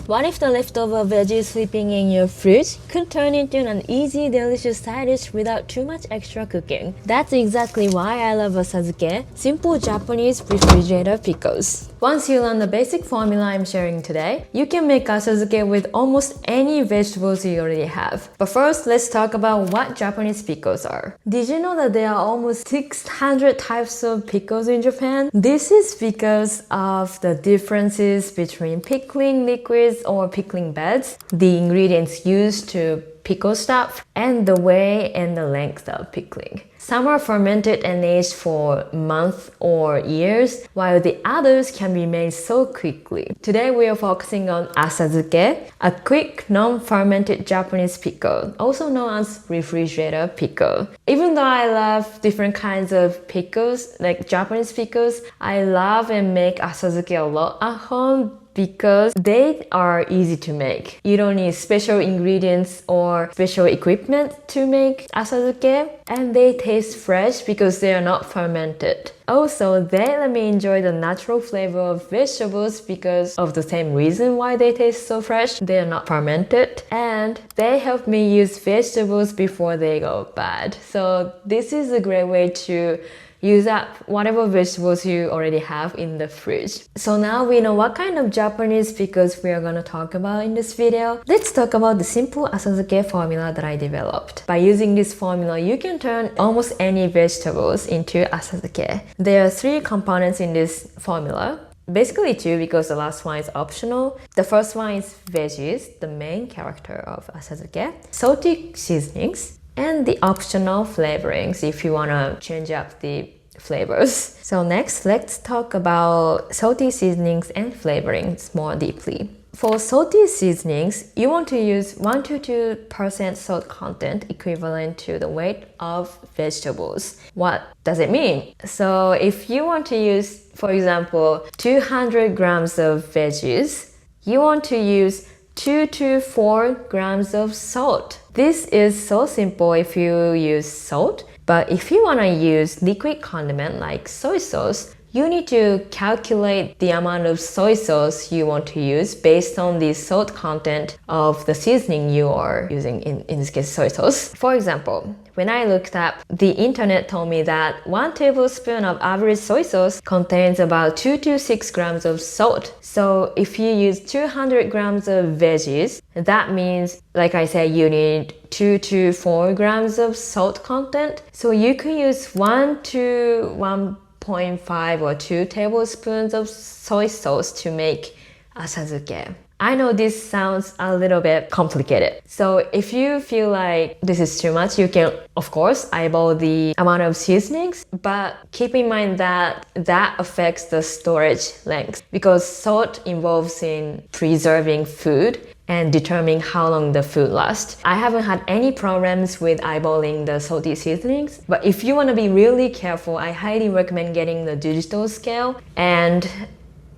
What if the leftover veggies sleeping in your fridge could turn into an easy, delicious side dish without too much extra cooking? That's exactly why I love asazuke, simple Japanese refrigerator pickles. Once you learn the basic formula I'm sharing today, you can make asazuke with almost any vegetables you already have. But first, let's talk about what Japanese pickles are. Did you know that there are almost 600 types of pickles in Japan? This is because of the differences between pickling liquids or pickling beds, the ingredients used to pickle stuff, and the way and the length of pickling. Some are fermented and aged for months or years, while the others can be made so quickly. Today we are focusing on asazuke, a quick, non-fermented Japanese pickle, also known as refrigerator pickle. Even though I love different kinds of pickles, like Japanese pickles, I love and make asazuke a lot at home because they are easy to make. You don't need special ingredients or special equipment to make asazuke, and they taste fresh because they are not fermented. Also, they let me enjoy the natural flavor of vegetables because of the same reason why they taste so fresh. They are not fermented, and they help me use vegetables before they go bad. So this is a great way to use up whatever vegetables you already have in the fridge. So now we know what kind of Japanese pickles we are gonna talk about in this video. Let's talk about the simple asazuke formula that I developed. By using this formula, you can turn almost any vegetables into asazuke. There are 3 components in this formula. Basically 2 because the last one is optional. The first one is veggies, the main character of asazuke, salty seasonings, and the optional flavorings if you want to change up the flavors. So next, let's talk about salty seasonings and flavorings more deeply. For salty seasonings, you want to use 1 to 2% salt content equivalent to the weight of vegetables. What does it mean? So if you want to use, for example, 200 grams of veggies, you want to use 2 to 4 grams of salt. This is so simple if you use salt, but if you want to use liquid condiment like soy sauce, you need to calculate the amount of soy sauce you want to use based on the salt content of the seasoning you are using, in this case soy sauce. For example, when I looked up, the internet told me that 1 tablespoon of average soy sauce contains about 2 to 6 grams of salt. So if you use 200 grams of veggies, that means, like I said, you need 2 to 4 grams of salt content. So you could use 1 to 1.5 or 2 tablespoons of soy sauce to make asazuke. I know this sounds a little bit complicated. So if you feel like this is too much, you can, of course, eyeball the amount of seasonings, but keep in mind that that affects the storage length because salt involves in preserving food and determining how long the food lasts. I haven't had any problems with eyeballing the salty seasonings, but if you want to be really careful, I highly recommend getting the digital scale and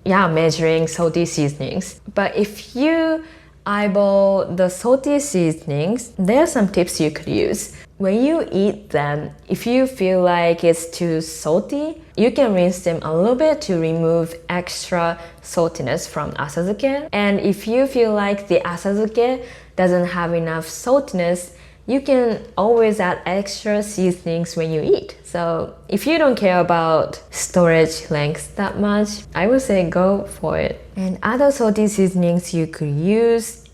measuring salty seasonings. But if you eyeball the salty seasonings, there are some tips you could use. When you eat them, if you feel like it's too salty, you can rinse them a little bit to remove extra saltiness from asazuke. And if you feel like the asazuke doesn't have enough saltiness, you can always add extra seasonings when you eat. So if you don't care about storage length that much, I would say go for it. And other salty seasonings you could use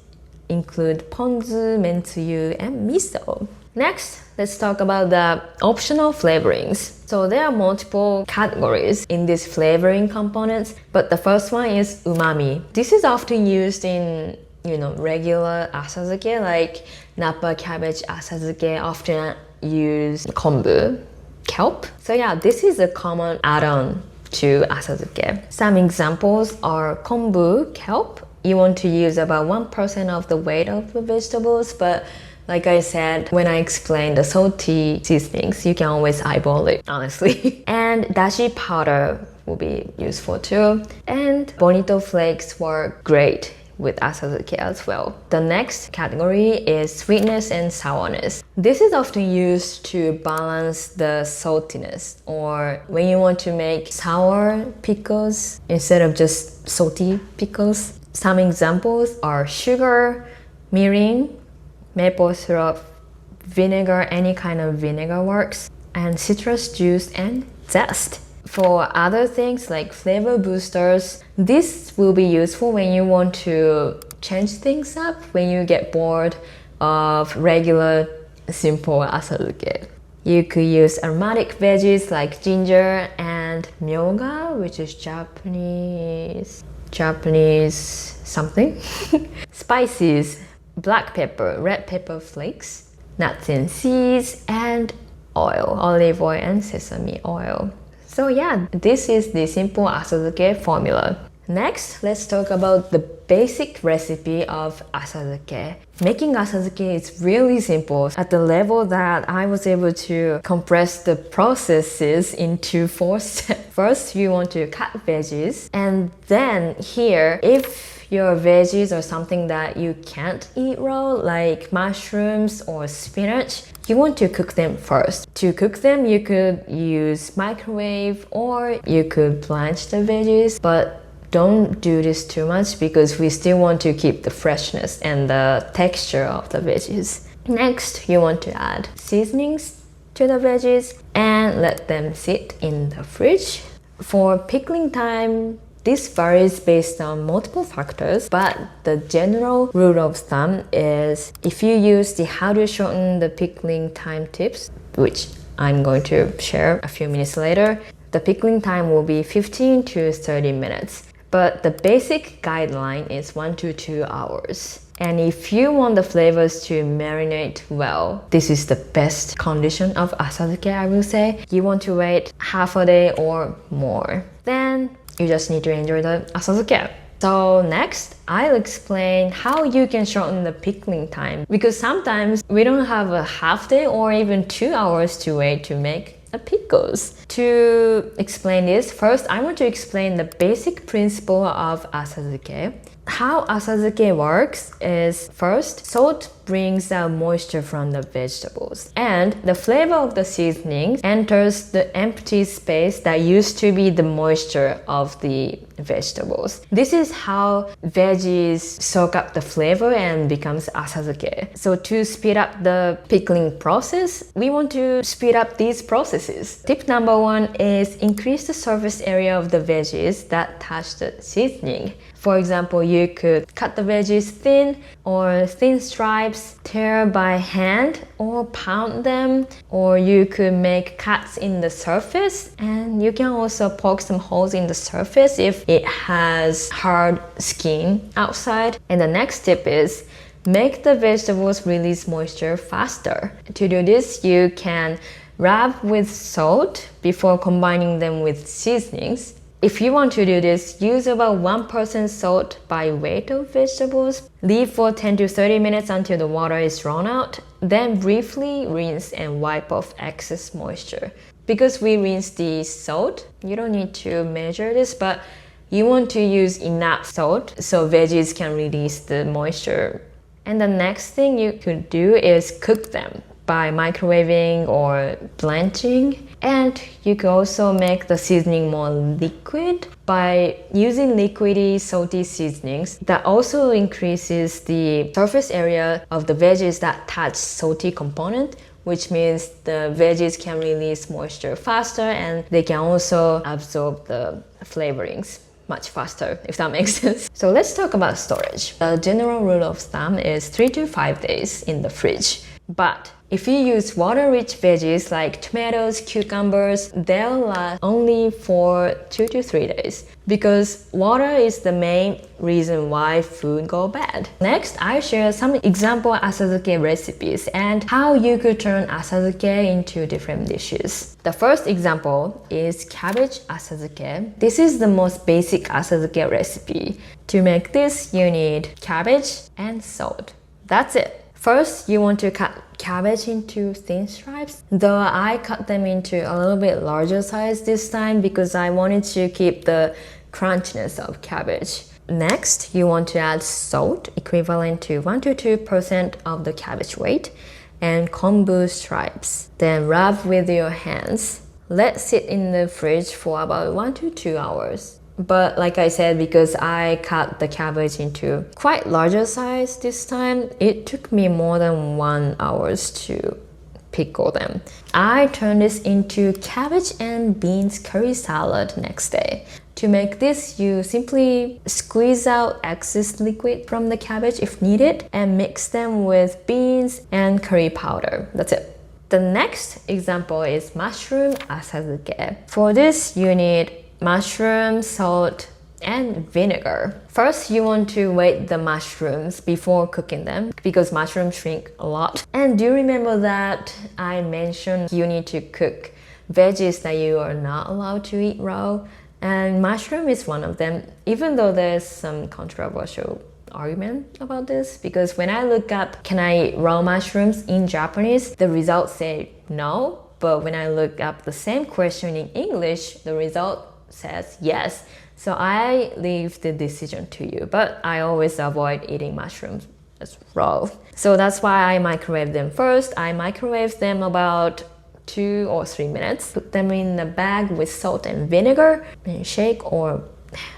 include ponzu, mentsuyu, and miso. Next, let's talk about the optional flavorings. So there are multiple categories in these flavoring components, but the first one is umami. This is often used in regular asazuke, like Napa cabbage asazuke often use kombu, kelp. So this is a common add-on to asazuke. Some examples are kombu, kelp. You want to use about 1% of the weight of the vegetables, but like I said, when I explained the salty seasonings, you can always eyeball it, honestly. And dashi powder will be useful too. And bonito flakes were great with asazuke as well. The next category is sweetness and sourness. This is often used to balance the saltiness, or when you want to make sour pickles instead of just salty pickles. Some examples are sugar, mirin, maple syrup, vinegar, any kind of vinegar works, and citrus juice and zest. For other things like flavor boosters, this will be useful when you want to change things up, when you get bored of regular simple asazuke. You could use aromatic veggies like ginger and myoga, which is Japanese something. Spices, black pepper, red pepper flakes, nuts and seeds, and oil, olive oil and sesame oil. So yeah, this is the simple asazuke formula. Next, let's talk about the basic recipe of asazuke. Making asazuke is really simple at the level that I was able to compress the processes into 4 steps. First, you want to cut veggies, and then here, if your veggies are something that you can't eat raw, like mushrooms or spinach, you want to cook them first. To cook them, you could use microwave or you could blanch the veggies, but don't do this too much because we still want to keep the freshness and the texture of the veggies. Next, you want to add seasonings to the veggies and let them sit in the fridge. For pickling time, this varies based on multiple factors, but the general rule of thumb is if you use the how to shorten the pickling time tips, which I'm going to share a few minutes later, the pickling time will be 15 to 30 minutes. But the basic guideline is 1 to 2 hours. And if you want the flavors to marinate well, this is the best condition of asazuke, I will say. You want to wait half a day or more. Then you just need to enjoy the asazuke. So next, I'll explain how you can shorten the pickling time, because sometimes we don't have a half day or even 2 hours to wait to make pickles. To explain this, first I want to explain the basic principle of asazuke. How asazuke works is, first, salt brings out moisture from the vegetables, and the flavor of the seasoning enters the empty space that used to be the moisture of the vegetables. This is how veggies soak up the flavor and becomes asazuke. So to speed up the pickling process, we want to speed up these processes. Tip number 1 is increase the surface area of the veggies that touch the seasoning. For example, you could cut the veggies thin or thin stripes, tear by hand or pound them, or you could make cuts in the surface, and you can also poke some holes in the surface if it has hard skin outside. And the next tip is make the vegetables release moisture faster. To do this, you can rub with salt before combining them with seasonings. If you want to do this, use about 1% salt by weight of vegetables. Leave for 10 to 30 minutes until the water is run out. Then briefly rinse and wipe off excess moisture. Because we rinse the salt, you don't need to measure this, but you want to use enough salt so veggies can release the moisture. And the next thing you could do is cook them by microwaving or blanching. And you can also make the seasoning more liquid by using liquidy salty seasonings. That also increases the surface area of the veggies that touch salty component, which means the veggies can release moisture faster and they can also absorb the flavorings much faster, if that makes sense. So let's talk about storage. The general rule of thumb is 3 to 5 days in the fridge. But if you use water-rich veggies like tomatoes, cucumbers, they'll last only for 2 to 3 days because water is the main reason why food go bad. Next, I share some example asazuke recipes and how you could turn asazuke into different dishes. The first example is cabbage asazuke. This is the most basic asazuke recipe. To make this, you need cabbage and salt. That's it. First, you want to cut cabbage into thin stripes, though I cut them into a little bit larger size this time because I wanted to keep the crunchiness of cabbage. Next, you want to add salt equivalent to 1 to 2% of the cabbage weight and kombu stripes. Then rub with your hands. Let sit in the fridge for about 1 to 2 hours. But like I said, because I cut the cabbage into quite larger size this time, it took me more than 1 hour to pickle them. I turned this into cabbage and beans curry salad next day. To make this, you simply squeeze out excess liquid from the cabbage if needed and mix them with beans and curry powder. That's it. The next example is mushroom asazuke. For this, you need mushroom, salt, and vinegar. First, you want to weigh the mushrooms before cooking them because mushrooms shrink a lot. And do you remember that I mentioned you need to cook veggies that you are not allowed to eat raw? And mushroom is one of them, even though there's some controversial argument about this, because when I look up can I eat raw mushrooms in Japanese, the results say no. But when I look up the same question in English, the result says yes. So I leave the decision to you, but I always avoid eating mushrooms as raw. So that's why I microwave them first. I microwave them about 2 or 3 minutes. Put them in a bag with salt and vinegar and shake or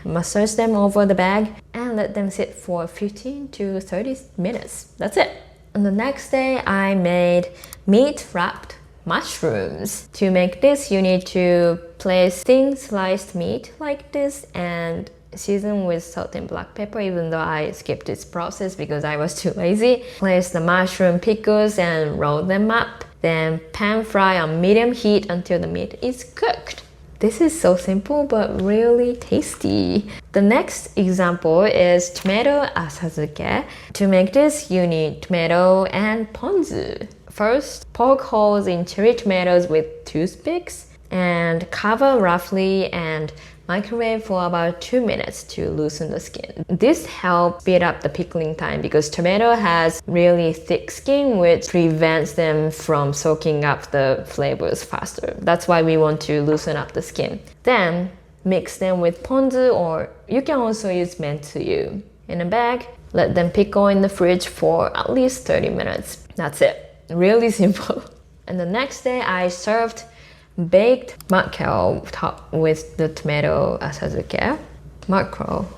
massage them over the bag and let them sit for 15 to 30 minutes. That's it. On the next day, I made meat wrapped mushrooms. To make this, you need to place thin sliced meat like this and season with salt and black pepper, even though I skipped this process because I was too lazy. Place the mushroom pickles and roll them up. Then pan fry on medium heat until the meat is cooked. This is so simple but really tasty. The next example is tomato asazuke. To make this, you need tomato and ponzu. First, poke holes in cherry tomatoes with toothpicks and cover roughly and microwave for about 2 minutes to loosen the skin. This helps speed up the pickling time because tomato has really thick skin which prevents them from soaking up the flavors faster. That's why we want to loosen up the skin. Then mix them with ponzu, or you can also use mentsuyu. In a bag, let them pickle in the fridge for at least 30 minutes. That's it. Really simple. And the next day I served baked mackerel topped with the tomato asazuke. Mackerel.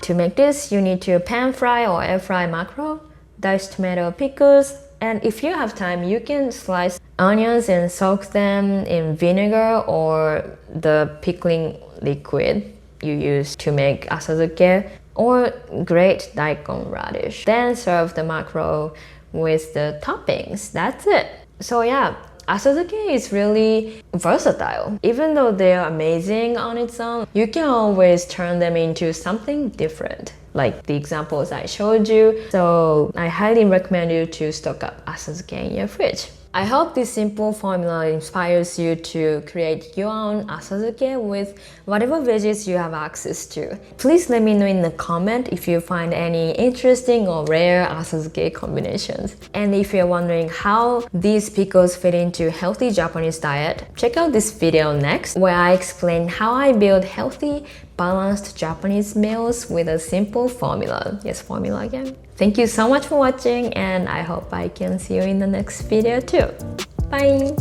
To make this, you need to pan fry or air fry mackerel, dice tomato pickles, and if you have time, you can slice onions and soak them in vinegar or the pickling liquid you use to make asazuke, or grate daikon radish. Then serve the mackerel with the toppings. That's it. So yeah, asazuke is really versatile. Even though they're amazing on its own, you can always turn them into something different, like the examples I showed you. So I highly recommend you to stock up asazuke in your fridge. I hope this simple formula inspires you to create your own asazuke with whatever veggies you have access to. Please let me know in the comment if you find any interesting or rare asazuke combinations. And if you're wondering how these pickles fit into healthy Japanese diet, check out this video next where I explain how I build healthy, balanced Japanese meals with a simple formula. Yes, formula again. Thank you so much for watching, and I hope I can see you in the next video too. Bye!